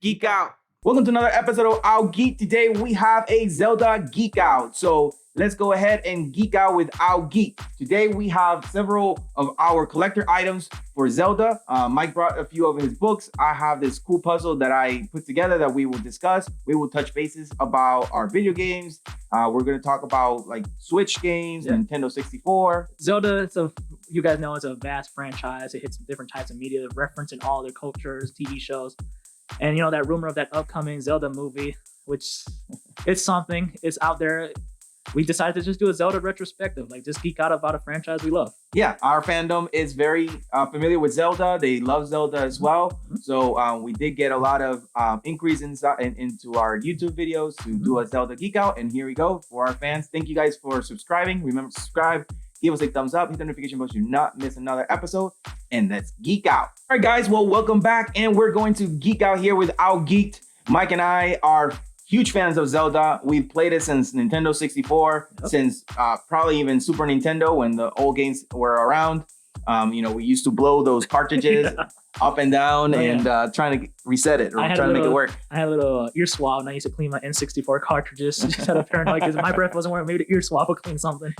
Geek Out. Welcome to another episode of Out Geeked. Today we have a Zelda Geek Out. So let's go ahead and geek out with Out Geeked. Today we have several of our collector items for Zelda. Mike brought a few of his books. I have this cool puzzle that I put together that we will discuss. We will touch bases about our video games. We're going to talk about like Switch games, Nintendo 64. Zelda, you guys know, it's a vast franchise. It hits different types of media, referencing all their cultures, TV shows. And you know, that rumor of that upcoming Zelda movie, which it's something, it's out there. We decided to just do a Zelda retrospective, like just geek out about a franchise we love. Yeah, our fandom is very familiar with Zelda. They love Zelda as well. So we did get a lot of inquiries into our YouTube videos to do a Zelda geek out. And here we go for our fans. Thank you guys for subscribing. Remember to subscribe, give us a thumbs up, hit the notification bell so you not miss another episode. And let's geek out. All right, guys. Well, welcome back. And we're going to geek out here with Out Geeked. Mike and I are huge fans of Zelda. We've played it since Nintendo 64, since probably even Super Nintendo when the old games were around. You know, we used to blow those cartridges up and down and trying to reset it or trying to make it work. I had a little ear swab and I used to clean my N64 cartridges. Just out of paranoid because my breath wasn't working. Maybe the ear swab would clean something.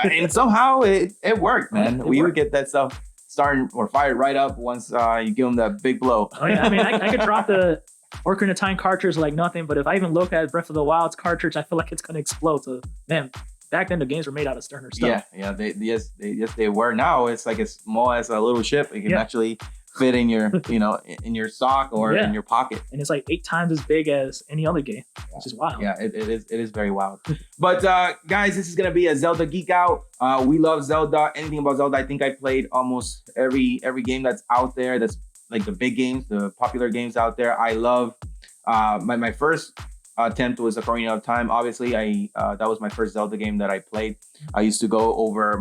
And somehow it worked, man. We would get that stuff starting or fired right up once you give them that big blow. Oh, yeah. I mean, I could drop the Ocarina of Time cartridge like nothing, but if I even look at Breath of the Wild's cartridge, I feel like it's going to explode. So, man, back then the games were made out of sterner stuff. Yeah, they were. Now it's like as small as a little chip. It can actually fit in your, in your sock or in your pocket. And it's like 8 times as big as any other game, which is wild. Yeah, it is very wild. But guys, this is gonna be a Zelda geek out. We love Zelda. Anything about Zelda, I think I played almost every game that's out there. That's like the big games, the popular games out there. I love my first attempt was Ocarina of Time. Obviously, that was my first Zelda game that I played. I used to go over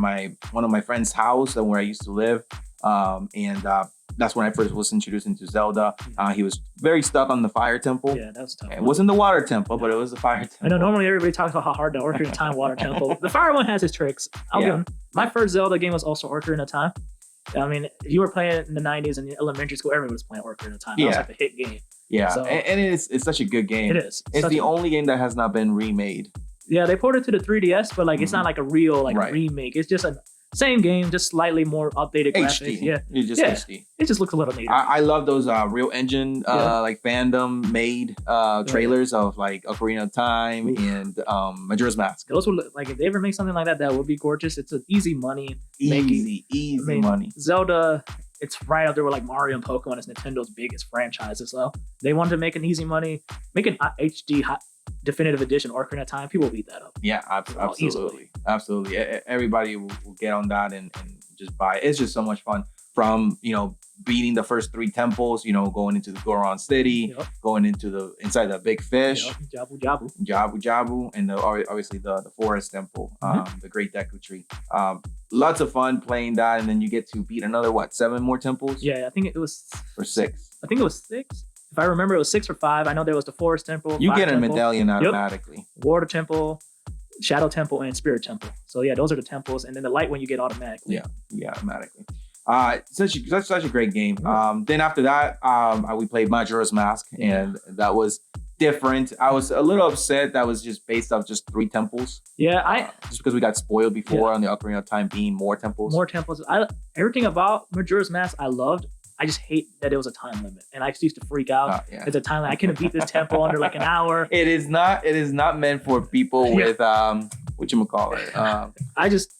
one of my friend's house where I used to live, and that's when I first was introduced into Zelda. He was very stuck on the fire temple. Yeah, that was tough. It wasn't the water temple, but it was the fire temple. I know normally everybody talks about how hard the Ocarina of Time water temple. The fire one has its tricks. I'll give him. My first Zelda game was also Ocarina of Time. I mean, if you were playing it in the 90s in elementary school, everyone was playing Ocarina of Time. That was like the hit game. Yeah, so, and it's such a good game. It is. It's the only game that has not been remade. Yeah, they ported it to the 3DS, but like it's not like a real remake. It's just a same game, just slightly more updated graphics. Yeah, it's just HD. It just looks a little neater. I love those Real Engine like fandom made trailers of like Ocarina of Time and Majora's Mask. Those would like if they ever make something like that, that would be gorgeous. It's an easy money. Easy money. Zelda, it's right up there with like Mario and Pokemon. It's Nintendo's biggest franchises. So they wanted to make an easy money, make an HD definitive edition Ocarina of Time. People will beat that up. Yeah, absolutely. Everybody will get on that and just buy it. It's just so much fun. From beating the first 3 temples, going into the Goron City, going into inside the big fish, Jabu, and obviously the forest temple, the Great Deku Tree. Lots of fun playing that, and then you get to beat another 7 more temples. Yeah, I think it was or 6. I think it was 6. If I remember, it was 6 or 5. I know there was the Forest Temple. You get a medallion automatically. Water Temple, Shadow Temple, and Spirit Temple. So yeah, those are the temples, and then the light one you get automatically. Yeah, automatically. Such a great game. Then after that, we played Majora's Mask, and that was different. I was a little upset that was just based off just 3 temples. Yeah, just because we got spoiled before on the Ocarina of Time being more temples. Everything about Majora's Mask I loved. I just hate that it was a time limit, and I used to freak out. It's a time limit. I couldn't beat this temple under like an hour. It is not meant for people with whatchamacallit. I just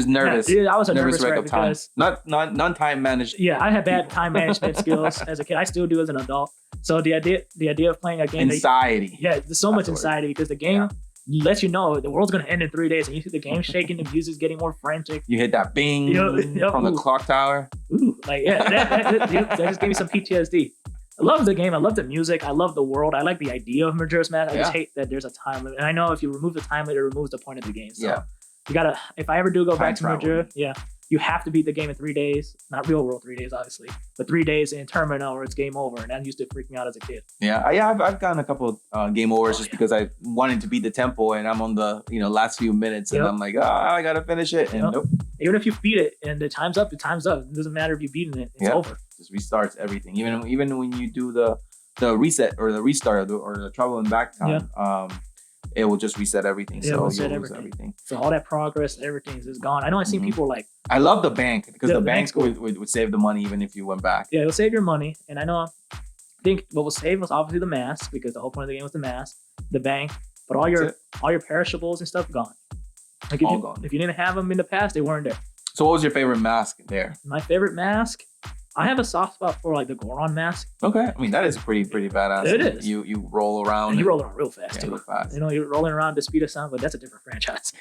nervous. Yeah, I was a nervous wreck wreck of time. Not time managed. Yeah, I had bad time management skills as a kid. I still do as an adult. So the idea of playing a game, anxiety. There's so much anxiety because the game lets you know the world's gonna end in 3 days, and you see the game shaking, the music's getting more frantic. You hit that bing from the clock tower. Ooh, like that just gave me some PTSD. I love the game. I love the music. I love the world. I like the idea of Majora's Mask. I just hate that there's a time limit. And I know if you remove the time limit, it removes the point of the game. So you gotta. If I ever do go back to Majora, you have to beat the game in 3 days. Not real world 3 days, obviously, but 3 days in terminal or it's game over. And that used to freak me out as a kid. I've gotten a couple game overs because I wanted to beat the temple and I'm on the last few minutes and I'm like, I gotta finish it. And nope. Even if you beat it and the time's up, the time's up. It doesn't matter if you've beaten it. It's over. Just restarts everything. Even when you do the the reset or the restart or the travel and back time, it will just reset everything. Yeah, so reset you'll lose everything. So all that progress, everything is gone. I know I've seen people like. I love the bank because the banks would save the money even if you went back. Yeah, it'll save your money. And I think what will save was obviously the mask, because the whole point of the game was the mask, the bank, but all your perishables and stuff gone. Like if you didn't have them in the past, they weren't there. So what was your favorite mask there? My favorite mask, I have a soft spot for like the Goron mask. Okay, I mean that is pretty badass. It is. You roll around. And you roll around real fast too. Real fast. You know, you're rolling around the speed of sound, but that's a different franchise.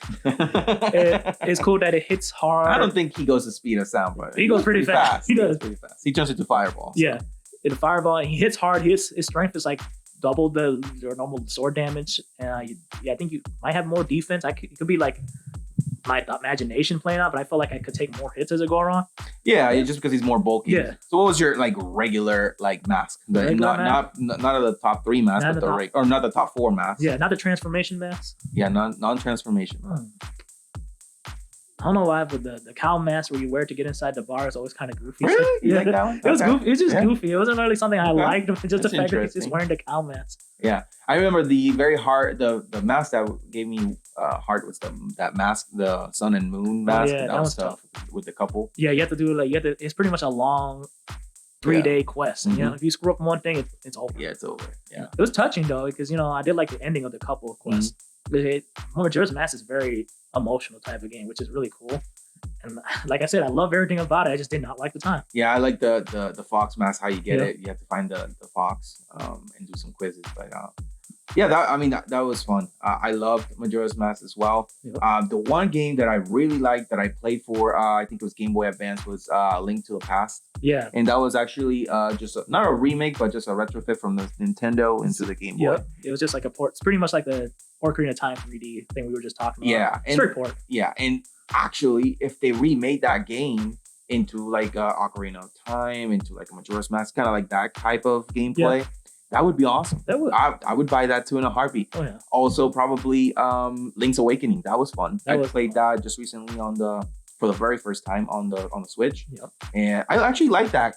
It's cool that it hits hard. I don't think he goes the speed of sound, but he goes pretty fast. He does pretty fast. He turns into fireballs. Yeah, in fireball, and he hits hard. His strength is like double the normal sword damage. I think you might have more defense. It could be like my imagination playing out, but I felt like I could take more hits as a Goron. Yeah, just because he's more bulky. Yeah. So what was your like regular like mask? Not of the top 3 masks, but not the top 4 masks. Yeah, not the transformation mask. Yeah, non-transformation. I don't know why, but the cow mask where you wear it to get inside the bar is always kind of goofy. Really? You like that one? It was goofy. It was just goofy. It wasn't really something I liked. Just the fact that he's just wearing the cow mask. Yeah, I remember the very hard the mask that gave me heart was that mask, the sun and moon mask. Yeah, that was tough with the couple. Yeah, you have to do it's pretty much a long 3-day quest. And, if you screw up one thing, it's over. Yeah, it's over. Yeah, it was touching though, because I did like the ending of the couple quest. Majora's Mask is very emotional type of game, which is really cool. And like I said, I love everything about it. I just did not like the time. Yeah, I like the fox mask. How you get it? You have to find the fox and do some quizzes. But that was fun. I loved Majora's Mask as well. Yep. The one game that I really liked that I played for, I think it was Game Boy Advance, was Link to the Past. Yeah, and that was actually just not a remake, but just a retrofit from the Nintendo into the Game Boy. It was just like a port. It's pretty much like the Ocarina of Time 3D thing we were just talking about. Yeah, straight port. Yeah, and actually, if they remade that game into like Ocarina of Time, into like a Majora's Mask, kind of like that type of gameplay, that would be awesome. That would. I would buy that too in a heartbeat. Oh yeah. Also, probably Link's Awakening. That was fun. I played that just recently for the very first time on the Switch. Yep. And I actually like that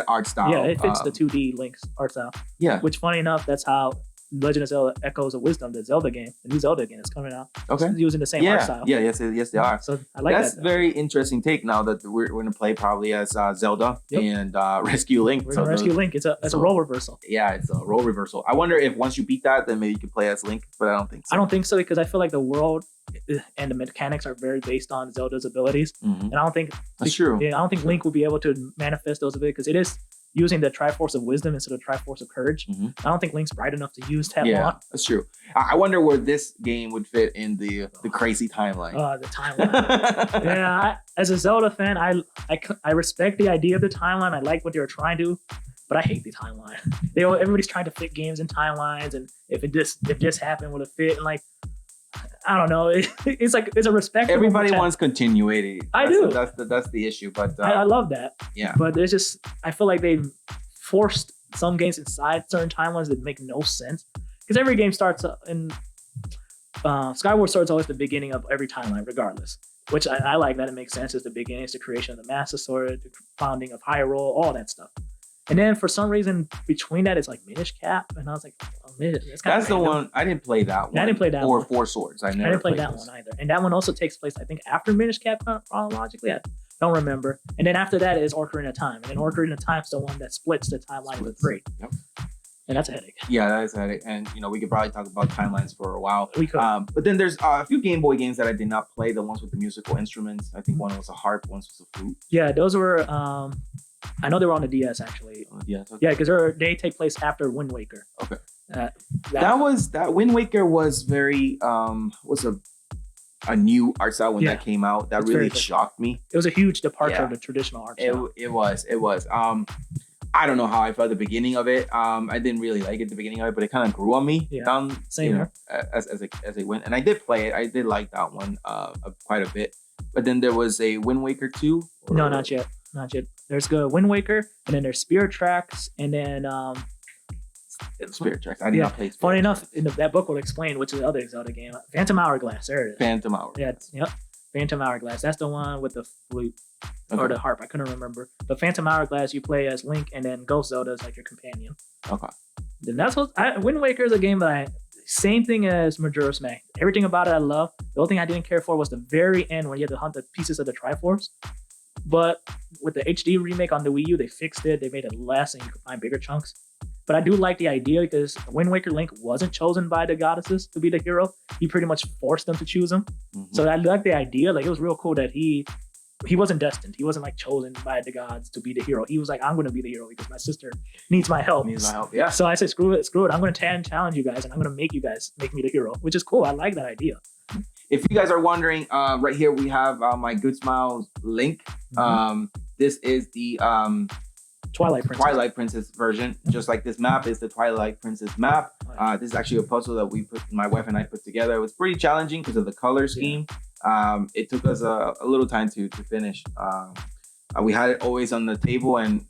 art style. Yeah, it fits the 2D Link's art style. Yeah. Which, funny enough, that's how Legend of Zelda Echoes of Wisdom, the Zelda game, the new Zelda game is coming out. Okay. It's using the same art style. Yeah, yes, they are. So I like That's very interesting take now that we're going to play probably as Zelda and Rescue Link. We're going to rescue Link. It's a role reversal. Yeah, it's a role reversal. I wonder if once you beat that, then maybe you can play as Link, but I don't think so. I don't think so, because I feel like the world and the mechanics are very based on Zelda's abilities. And I don't think... That's true. Yeah, I don't think Link will be able to manifest those abilities, because it is using the Triforce of Wisdom instead of Triforce of Courage. I don't think Link's bright enough to use that one. That's true. I wonder where this game would fit in the crazy timeline. The timeline. Yeah, as a Zelda fan, I respect the idea of the timeline. I like what they were trying to do, but I hate the timeline. Everybody's trying to fit games in timelines, and if this happened, would it fit? And like, I don't know. It's a respect. Everybody wants continuity. I do. That's the issue. But I love that. Yeah. But there's just, I feel like they forced some games inside certain timelines that make no sense. Because every game starts in Skyward Sword is always the beginning of every timeline, regardless. Which I like that. It makes sense. It's the beginning. It's the creation of the Master Sword, the founding of Hyrule, all that stuff. And then for some reason between that, it's like Minish Cap, and I was like, that's the one. I didn't play that one. I didn't play that or one. Four Swords. I didn't play that one either. And that one also takes place, I think, after Minish Cap chronologically. I don't remember. And then after that is Ocarina of Time, and then Ocarina of Time is the one that splits the timeline into 3. Yep. And that's a headache. Yeah, that is a headache. And we could probably talk about timelines for a while. We could. But then there's a few Game Boy games that I did not play. The ones with the musical instruments. I think one was a harp, one was a flute. Yeah, those were. I know they were on the DS actually. Yes. Okay. Yeah, because they take place after Wind Waker. Okay. That Wind Waker was very was a new art style when that came out. That really shocked me. It was a huge departure of the traditional art style. It was. I don't know how I felt at the beginning of it. I didn't really like it at the beginning of it, but it kind of grew on me. Yeah. Same here. As it went, and I did play it. I did like that one quite a bit. But then there was a Wind Waker 2. No, not yet. There's Wind Waker, and then there's Spirit Tracks, and then Spirit Tracks. I did not play Spirit Funny enough, that book will explain which is the other Zelda game. Phantom Hourglass. There it is. Phantom Hourglass. Yeah. Yep. Phantom Hourglass. That's the one with the flute or the harp. I couldn't remember. But Phantom Hourglass, you play as Link, and then Ghost Zelda is like your companion. Okay. Then that's what Wind Waker is a game that same thing as Majora's Mask. Everything about it I love. The only thing I didn't care for was the very end when you had to hunt the pieces of the Triforce. But with the HD remake on the Wii U, they fixed it. They made it less and you could find bigger chunks. But I do like the idea because Wind Waker Link wasn't chosen by the goddesses to be the hero. He pretty much forced them to choose him. So I like the idea. Like, it was real cool that he wasn't destined. He wasn't like chosen by the gods to be the hero. He was like, I'm going to be the hero because my sister needs my help. Yeah. So I said, screw it. I'm going to challenge you guys and I'm going to make you guys make me the hero, which is cool. I like that idea. If you guys are wondering, right here we have my Good Smiles link. This is the Twilight Princess version. Just like this map is the Twilight Princess map. This is actually a puzzle that my wife and I put together. It was pretty challenging because of the color scheme. It took us a little time to finish. We had it always on the table, and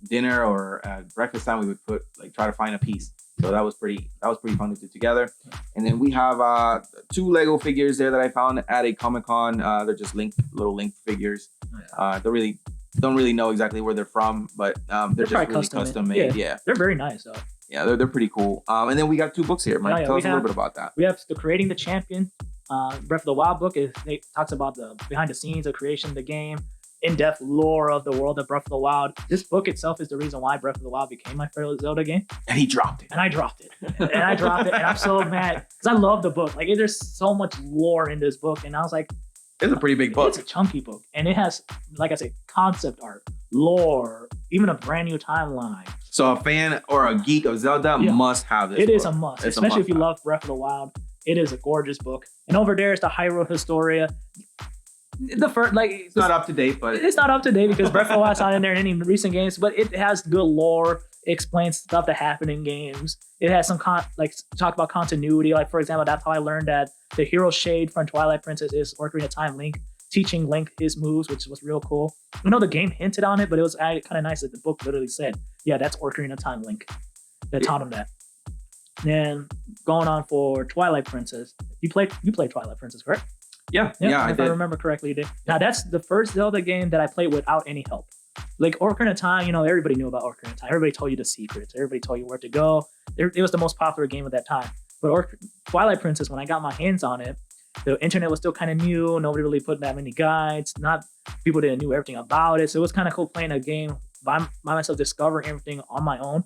dinner or breakfast time we would try to find a piece. So that was pretty fun to do together. And then we have 2 Lego figures there that I found at a Comic-Con. They're just little Link figures. They don't really know exactly where they're from, but they're just really custom made. Yeah. They're very nice though. Yeah, they're pretty cool. And then we got 2 books here. Mike, tell us a little bit about that. We have the Creating the Champion Breath of the Wild book. It talks about the behind the scenes of creation of the game, in-depth lore of the world of Breath of the Wild. This book itself is the reason why Breath of the Wild became my favorite Zelda game. And he dropped it. And I dropped it. And I'm so mad because I love the book. Like, there's so much lore in this book. And I was like, it's a pretty big book. It's a chunky book. And it has, like I said, concept art, lore, even a brand new timeline. So a fan or a geek of Zelda must have this book. It is a must, especially if you love Breath of the Wild. It is a gorgeous book. And over there is the Hyrule Historia. The first, it's not up to date, but it's not up to date because Breath of the Wild's not in there in any recent games, but it has good lore. It explains stuff that happened in games. It has some talk about continuity. Like, for example, that's how I learned that the hero shade from Twilight Princess is Ocarina of Time Link, teaching Link his moves, which was real cool. I know the game hinted on it, but it was kind of nice that the book literally said, yeah, that's Ocarina of Time Link that taught him that. Then going on for Twilight Princess, you played Twilight Princess, correct? Yeah, if I remember correctly, you did. Now, that's the first Zelda game that I played without any help. Like, Ocarina of Time, everybody knew about Ocarina of Time. Everybody told you the secrets. Everybody told you where to go. It was the most popular game at that time. But Twilight Princess, when I got my hands on it, the internet was still kind of new. Nobody really put that many guides. People didn't know everything about it. So it was kind of cool playing a game by myself, discovering everything on my own.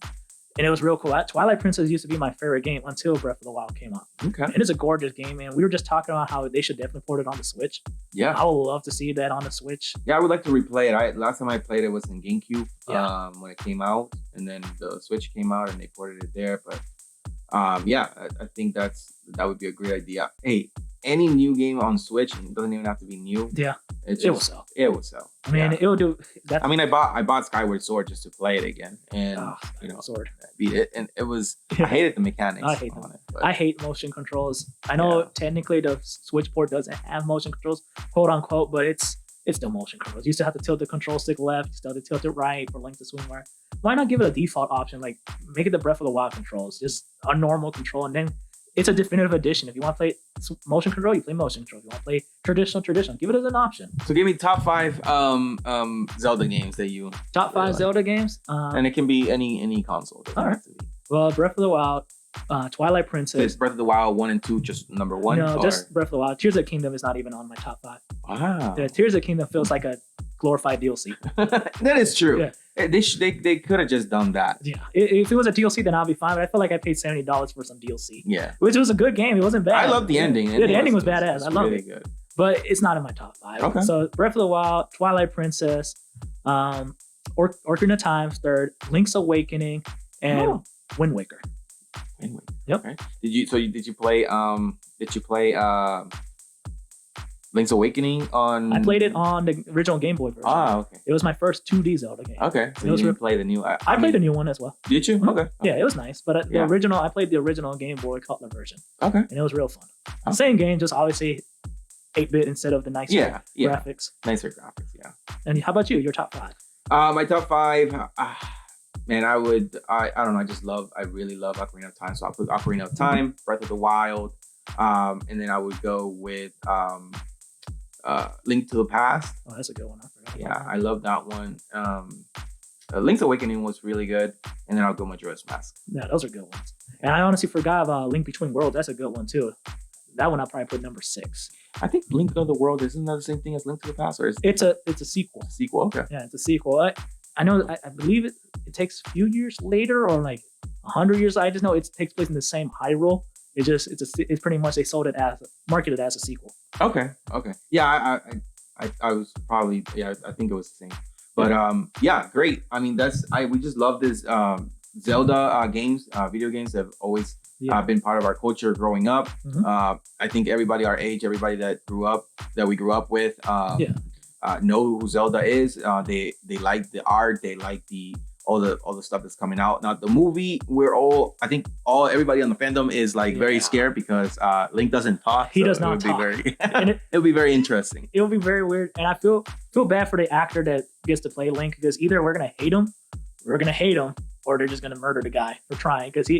And it was real cool. Twilight Princess used to be my favorite game until Breath of the Wild came out. Okay. And it's a gorgeous game, man. We were just talking about how they should definitely port it on the Switch. Yeah. I would love to see that on the Switch. Yeah, I would like to replay it. Last time I played it was in GameCube when it came out. And then the Switch came out and they ported it there. But I think that would be a great idea. Hey, any new game on Switch, it doesn't even have to be new. Yeah. It will sell. It will sell. I mean, it will do. I bought Skyward Sword just to play it again, and Sword. Beat it, and it was. I hated the mechanics. I hate them. I hate motion controls. I know technically the Switch port doesn't have motion controls, quote unquote, but it's the motion controls. You still have to tilt the control stick left. You still have to tilt it right for Link to swing right. Why not give it a default option? Like, make it the Breath of the Wild controls, just a normal control, and then it's a definitive edition. If you want to play motion control, you play motion control. If you want to play traditional, give it as an option. So give me top 5 Zelda games that you top 5 Zelda games, and it can be any console. All right. Well, Breath of the Wild, Twilight Princess. Is Breath of the Wild 1 and 2 just number 1? No, just Breath of the Wild. Tears of the Kingdom is not even on my top 5. Wow. Yeah, Tears of the Kingdom feels like a glorified DLC. That is true. Yeah. They could have just done that. Yeah. If it was a DLC, then I'll be fine. But I feel like I paid $70 for some DLC. Yeah. Which was a good game. It wasn't bad. I love the ending. Yeah, the ending was badass. I love really it. Good. But it's not in my top 5. Okay. So Breath of the Wild, Twilight Princess, Ocarina of Time, third, Link's Awakening, and Wind Waker. Wind Waker. Yep. Okay. Did you play Link's Awakening on? I played it on the original Game Boy version. Okay. It was my first 2D Zelda game. Okay. So you didn't play the new. I played the new one as well. Did you? Mm-hmm. Okay. Yeah, it was nice. But the original, I played the original Game Boy Color version. Okay. And it was real fun. Okay. Same game, just obviously 8-bit instead of the nicer graphics. Nicer graphics, yeah. And how about you? Your top 5? My top 5. Man, I don't know. I really love Ocarina of Time. So I'll put Ocarina of Time, Breath of the Wild, and then I would go with Link to the Past. Oh, that's a good one. I forgot. Yeah, I love that one. Link's Awakening was really good, and then I'll go Majora's Mask. Yeah, those are good ones. And I honestly forgot about Link Between Worlds. That's a good one too. That one I'll probably put number 6. I think Link of the World isn't that the same thing as Link to the Past, or is it's a sequel. Sequel, okay. Yeah, it's a sequel. I know. I believe it takes a few years later, or like 100 years. I just know it takes place in the same Hyrule. It's pretty much they sold it as marketed as a sequel. Okay. Yeah, I was probably I think it was the same. But yeah, great. I mean, we just love this Zelda games. Video games have always been part of our culture growing up. Mm-hmm. I think everybody our age, everybody that we grew up with, know who Zelda is. They like the art. They like all the stuff that's coming out. Now the movie, I think everybody on the fandom is like very scared because Link doesn't talk. He does not talk. It'll be very interesting. It'll be very weird, and I feel bad for the actor that gets to play Link, because either we're gonna hate him, or they're just gonna murder the guy for trying. Because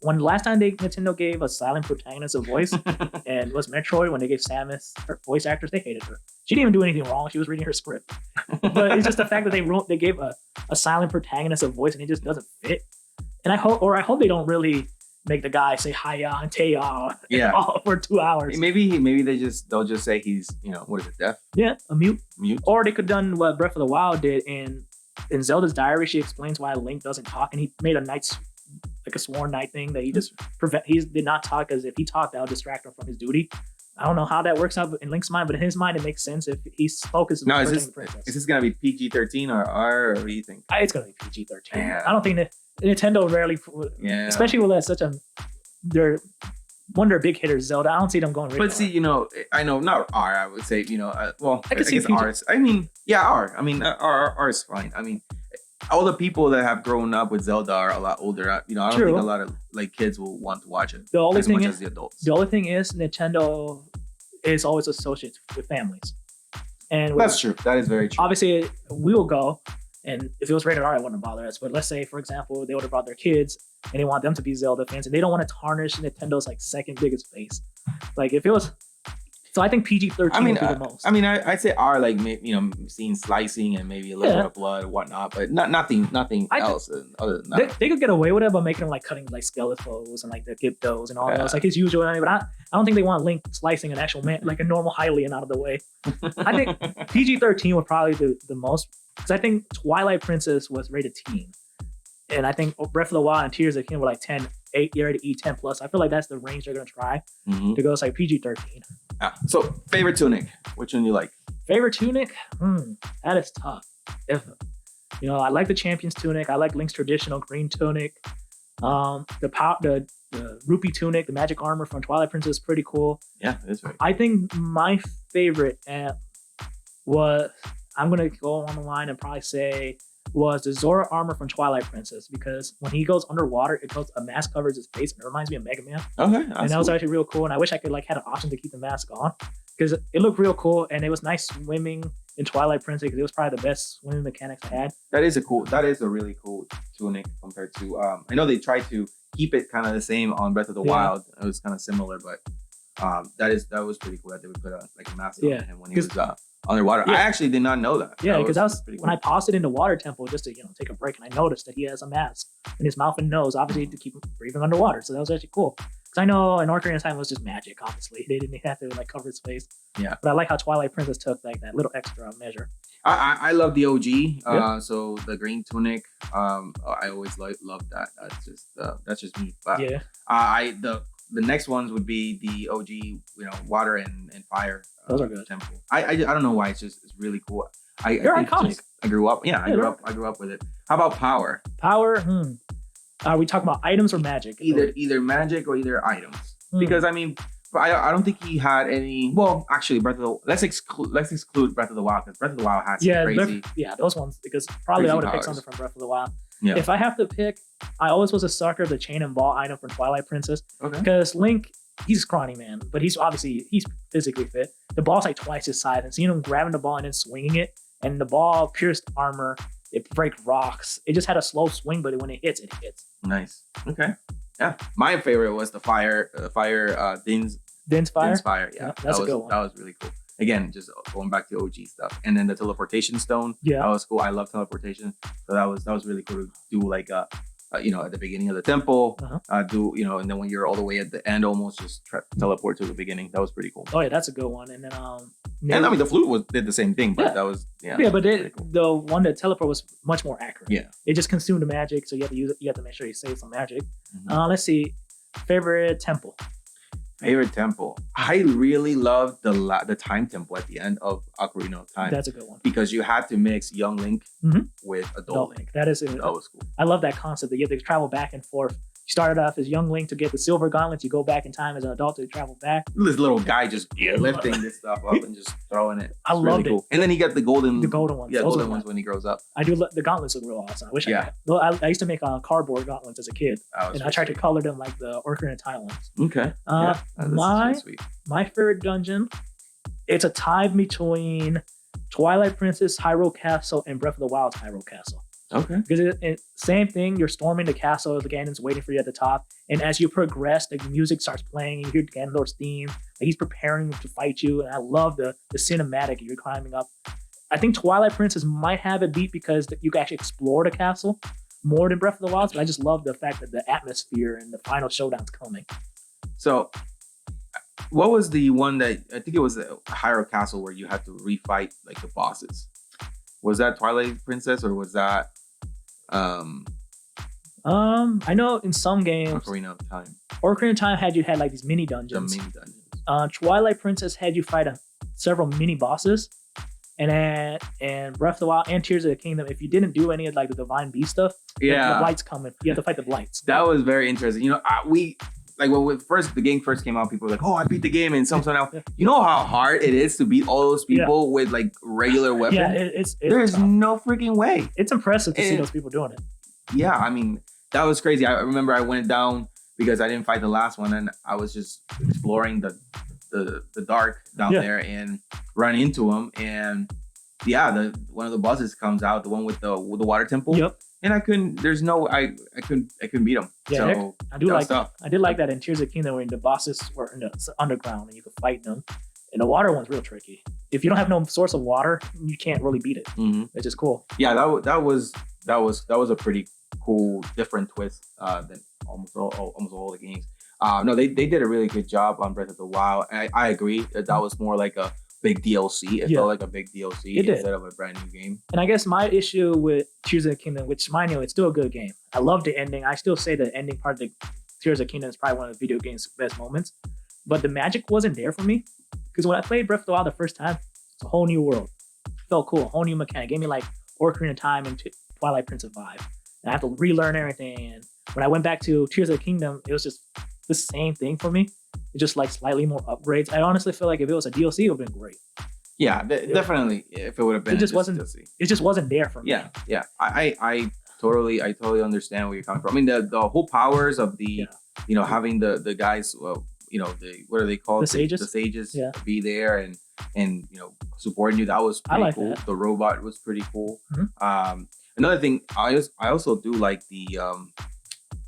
when the last time Nintendo gave a silent protagonist a voice, and it was Metroid, when they gave Samus her voice actors, they hated her. She didn't even do anything wrong. She was reading her script. But it's just the fact that they gave a silent protagonist a voice and it just doesn't fit. And I hope they don't really make the guy say hiya and teya for 2 hours. Maybe they'll just say he's, what is it, deaf? Yeah, a mute. Mute. Or they could have done what Breath of the Wild did in Zelda's diary. She explains why Link doesn't talk, and he made a sworn knight thing that he did not talk, because if he talked, that would distract him from his duty. I don't know how that works out in Link's mind, but in his mind, it makes sense if he's focused on protecting the princess. Is this going to be PG-13 or R, or what do you think? It's going to be PG-13. Yeah. I don't think that Nintendo rarely, especially with they're one of their big hitters, Zelda. I don't see them going really. But see, I know, not R, I would say, I guess R. R. I mean, R is fine. I mean, all the people that have grown up with Zelda are a lot older. I don't think a lot of kids will want to watch it as much as the adults. The only thing is, Nintendo is always associated with families, and that's true. That is very true. Obviously, we will go, and if it was rated R, it wouldn't bother us. But let's say, for example, they would have brought their kids, and they want them to be Zelda fans, and they don't want to tarnish Nintendo's second biggest face. If it was. So I think PG-13 would be the most. I'd say R, seeing slicing and maybe a little bit of blood and whatnot, but nothing else other than that. They could get away with it by making them cutting Skeletons and the Gyptos and all those, his usual. But I don't think they want Link slicing an actual man, a normal Hylian, out of the way. I think PG-13 would probably be the most, because I think Twilight Princess was rated teen, and I think Breath of the Wild and Tears of the Kingdom were 10. 8 year to E10 plus. I feel like that's the range they're gonna try to go. It's PG-13. So favorite tunic, which one you like? Favorite tunic? That is tough. I like the Champion's tunic. I like Link's traditional green tunic. The rupee tunic, the magic armor from Twilight Princess is pretty cool. Yeah, it is very cool. I think my favorite was, I'm gonna go on the line and probably say, was the Zora armor from Twilight Princess, because when he goes underwater, a mask covers his face, and it reminds me of Mega Man. Okay, and that was actually real cool. And I wish I could had an option to keep the mask on, because it looked real cool, and it was nice swimming in Twilight Princess, because it was probably the best swimming mechanics I had. That is a really cool tunic compared to I know they tried to keep it kind of the same on Breath of the Wild. It was kind of similar, but that was pretty cool that they would put a mask on him when he was underwater. Yeah. I actually did not know that. Yeah, because when I paused it in the water temple just to take a break, and I noticed that he has a mask in his mouth and nose, obviously to keep him breathing underwater. So that was actually cool. Because I know in Ocarina of Time it was just magic. Obviously, they didn't have to cover his face. Yeah, but I like how Twilight Princess took that little extra measure. I love the OG. So the green tunic. I always loved that. That's just me. But the next ones would be the OG, water and fire. Those are good. Temple. I don't know why, it's really cool. They're iconic. I grew up. Yeah, I grew up with it. How about power? Power. Are we talking about items or magic? Either magic or either items. Because I don't think he had any. Well, actually, let's exclude Breath of the Wild, because Breath of the Wild has some crazy. Those ones, because probably I would have picked something from Breath of the Wild. Yeah. If I have to pick, I always was a sucker of the chain and ball item from Twilight Princess. Okay. Because Link, he's a scrawny man, but he's physically fit. The ball's twice his size, and seeing him grabbing the ball and then swinging it, and the ball pierced armor, it breaks rocks. It just had a slow swing, but when it hits, it hits. Nice. Okay. Yeah. My favorite was the fire. Din's fire. Din's fire. Yeah, that's a good one. That was really cool. again, just going back to OG stuff. And then the teleportation stone, that was cool. I love teleportation, so that was really cool to do like you know, at the beginning of the temple, do, you know, and then when you're all the way at the end, almost just teleport to the beginning. That was pretty cool. Oh yeah, that's a good one. And then and I mean the flute did the same thing, but that was but cool. The one that teleport was much more accurate. Yeah, it just consumed the magic, so you have to use it. You have to make sure you save some magic. Let's see, favorite temple. Favorite temple. I really loved the time temple at the end of Ocarina of Time. That's a good one. Because you had to mix young Link with adult Link. That was cool. I love that concept that you have to travel back and forth. You started off as young Link to get the silver gauntlets. You go back in time as an adult to travel back. This little guy just lifting this stuff up and just throwing it. I loved it. And then he got the golden ones. Yeah, golden ones when he grows up. I do. The gauntlets look real awesome. I wish I used to make cardboard gauntlets as a kid, and I tried to color them like the Ocarina of Time ones. Okay. My favorite dungeon. It's a tie between Twilight Princess Hyrule Castle and Breath of the Wild's Hyrule Castle. Okay. Because same thing, you're storming the castle, the Ganon's waiting for you at the top, and as you progress, the music starts playing, you hear Ganondorf's theme, like he's preparing to fight you, and I love the cinematic, you're climbing up. I think Twilight Princess might have it beat because you can actually explore the castle more than Breath of the Wild, but I just love the fact that the atmosphere and the final showdown's coming. So, what was the one that, I think it was the Hyrule Castle where you had to refight like the bosses? Was that Twilight Princess or was that I know in some games Ocarina of Time had like these mini dungeons. The mini dungeons. Twilight Princess had you fight several mini bosses, and Breath of the Wild and Tears of the Kingdom, if you didn't do any of like the Divine Beast stuff, the blights come in. You have to fight the blights. That was very interesting. You know, like when the game first came out, people were like, "Oh, I beat the game," and something else. You know how hard it is to beat all those people with like regular weapons. Yeah, there's tough. No freaking way. It's impressive to see those people doing it. Yeah, I mean that was crazy. I remember I went down because I didn't fight the last one, and I was just exploring the dark down there and run into him, and one of the bosses comes out, the one with the water temple. Yep. And I couldn't beat him. Yeah, so I did like that in Tears of the Kingdom when the bosses were in the underground and you could fight them. And the water one's real tricky. If you don't have no source of water, you can't really beat it. Which is cool. Yeah, that was a pretty cool, different twist than almost all the games. No, they did a really good job on Breath of the Wild. I agree that was more like a big DLC. It felt like a big DLC instead of a brand new game. And I guess my issue with Tears of the Kingdom, which mind you, it's still a good game. I love the ending. I still say the ending part of the Tears of the Kingdom is probably one of the video game's best moments. But the magic wasn't there for me. Because when I played Breath of the Wild the first time, it's a whole new world. It felt cool, a whole new mechanic. It gave me like Ocarina of Time and Twilight Princess vibe. And I have to relearn everything. And when I went back to Tears of the Kingdom, it was just the same thing for me. It's just like slightly more upgrades. I honestly feel like if it was a DLC, it would have been great. Yeah, definitely. If it would have been, it just wasn't there for me. Yeah. I totally understand where you're coming from. I mean, the whole powers of the, having the guys, what are they called? The sages. The sages be there and supporting you. That was pretty cool. That. The robot was pretty cool. Another thing, I also do like the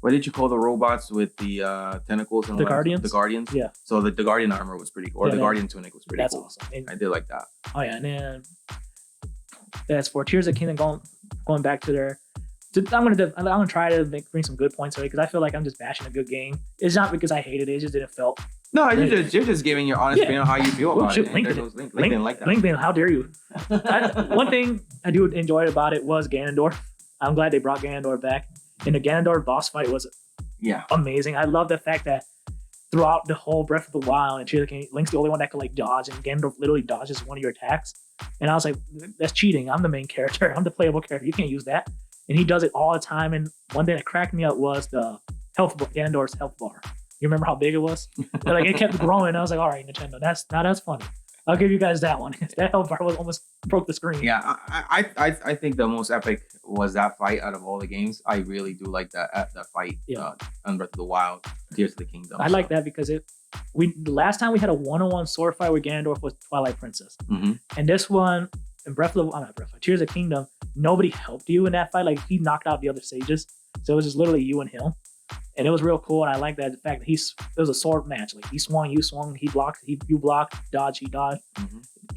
what did you call the robots with the tentacles and the Guardians? The Guardians. Yeah. So the Guardian armor was pretty cool. Or the Guardian tunic was pretty cool. That's awesome. And I did like that. Oh yeah, and then that's for Tears of the Kingdom going back to their. I'm gonna try to bring some good points away because I feel like I'm just bashing a good game. It's not because I hated it; it just didn't feel. No, you're just giving your honest opinion on how you feel about it. Link didn't like that. Link didn't. How dare you? One thing I do enjoy about it was Ganondorf. I'm glad they brought Ganondorf back. And the Ganondorf boss fight was amazing. I love the fact that throughout the whole Breath of the Wild and Tears of the Kingdom, Link's the only one that could like dodge, and Ganondorf literally dodges one of your attacks. And I was like, that's cheating. I'm the main character. I'm the playable character. You can't use that. And he does it all the time. And one thing that cracked me up was the Ganondorf's health bar. You remember how big it was? Like it kept growing. I was like, all right, Nintendo, that's funny. I'll give you guys that one. That health bar almost broke the screen. Yeah, I think the most epic was that fight out of all the games. I really do like that fight on Breath of the Wild, Tears of the Kingdom. I like that because the last time we had a one-on-one sword fight with Ganondorf was Twilight Princess, and this one in Tears of the Kingdom, nobody helped you in that fight. Like he knocked out the other sages, so it was just literally you and him. And it was real cool, and I like that the fact that it was a sword match. Like he swung, you swung, he blocked, you blocked, dodged, he dodged.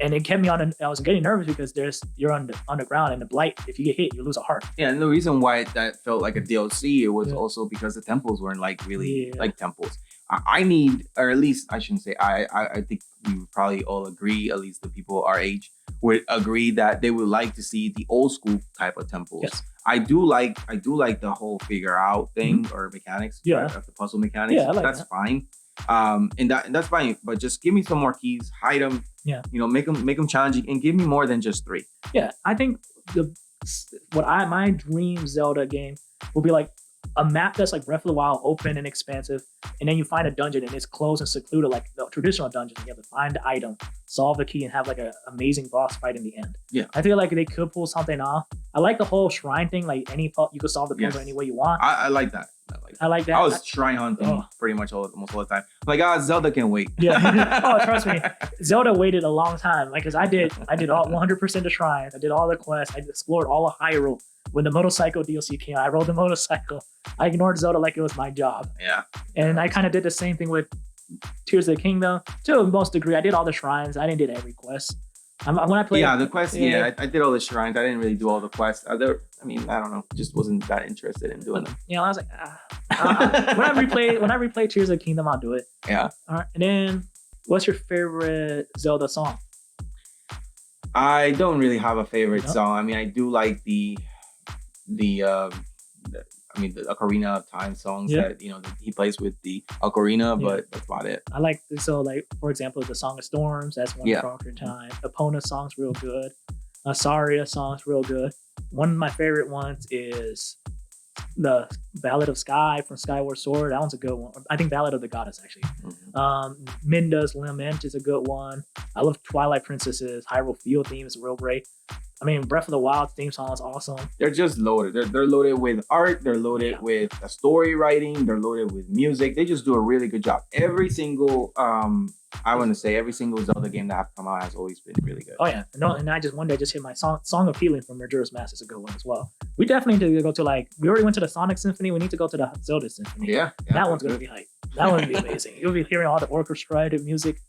and it kept me on. I was getting nervous because you're on the ground, and the blight. If you get hit, you lose a heart. Yeah, and the reason why that felt like a DLC, it was also because the temples weren't like really like temples. I need, or at least I shouldn't say I think we would probably all agree, at least the people our age would agree that they would like to see the old school type of temples. Yes. I do like the whole figure out thing or mechanics. Yeah. Of the puzzle mechanics. Yeah, I like that's that. fine. And that's fine. But just give me some more keys, hide them. Yeah. You know, make them challenging, and give me more than just 3. Yeah, I think my dream Zelda game will be like a map that's like Breath of the Wild, open and expansive, and then you find a dungeon and it's closed and secluded like the traditional dungeon. You have to find the item, solve the key, and have like an amazing boss fight in the end. Yeah, I feel like they could pull something off. I like the whole shrine thing. Like you could solve the puzzle any way you want. I like that. I like that. I was shrine hunting pretty much almost all the time. I'm like, Zelda can wait. Yeah. Oh, trust me, Zelda waited a long time. Like, cause I did all 100% of shrines. I did all the quests. I explored all of Hyrule. When the motorcycle DLC came out, I rode the motorcycle. I ignored Zelda like it was my job. Yeah. And I kind of did the same thing with Tears of the Kingdom. To a most degree, I did all the shrines. I didn't do every quest. When I played, the quest. Yeah, I did all the shrines. I didn't really do all the quests. I don't know. Just wasn't that interested in doing them. I was like, when I replay Tears of the Kingdom, I'll do it. Yeah. All right. And then, what's your favorite Zelda song? I don't really have a favorite song. I mean, I do like the Ocarina of Time songs that that he plays with the ocarina, but that's about it. I like for example, the Song of Storms. That's one of Ocarina of Time. Epona song's real good. Saria song's real good. One of my favorite ones is the Ballad of Sky from Skyward Sword. That one's a good one. I think Ballad of the Goddess actually. Minda's Lament is a good one. I love Twilight Princess's Hyrule Field theme. Is real great. I mean, Breath of the Wild theme song is awesome. They're just loaded. They're loaded with art. They're loaded with a story writing. They're loaded with music. They just do a really good job. Every single every single Zelda game that have come out has always been really good. Oh yeah, and I just one day just hit my Song of Healing from Majora's Mask is a good one as well. We definitely need to go to we already went to the Sonic Symphony. We need to go to the Zelda Symphony. Yeah, that one's gonna be hype. That one would be amazing. You'll be hearing all the orchestrated music.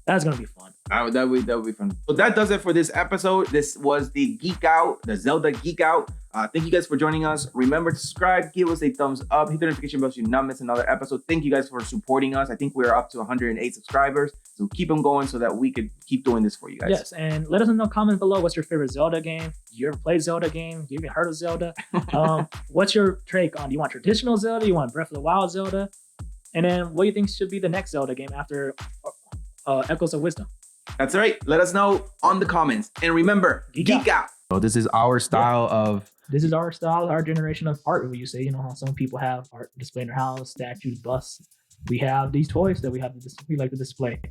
That's gonna be fun. That would be fun. So that does it for this episode. This was the the Zelda Geek Out. Thank you guys for joining us. Remember to subscribe, give us a thumbs up, hit the notification bell so you not miss another episode. Thank you guys for supporting us. I think we're up to 108 subscribers. So keep them going so that we could keep doing this for you guys. Yes, and let us know comment below. What's your favorite Zelda game? Do you ever play Zelda game? You even heard of Zelda? What's your take on? Do you want traditional Zelda? You want Breath of the Wild Zelda? And then what do you think should be the next Zelda game after Echoes of Wisdom? That's right. Let us know on the comments. And remember, geek out. So this is our style of... This is our style, our generation of art. What you say, how some people have art display in their house, statues, busts. We have these toys that we like to display.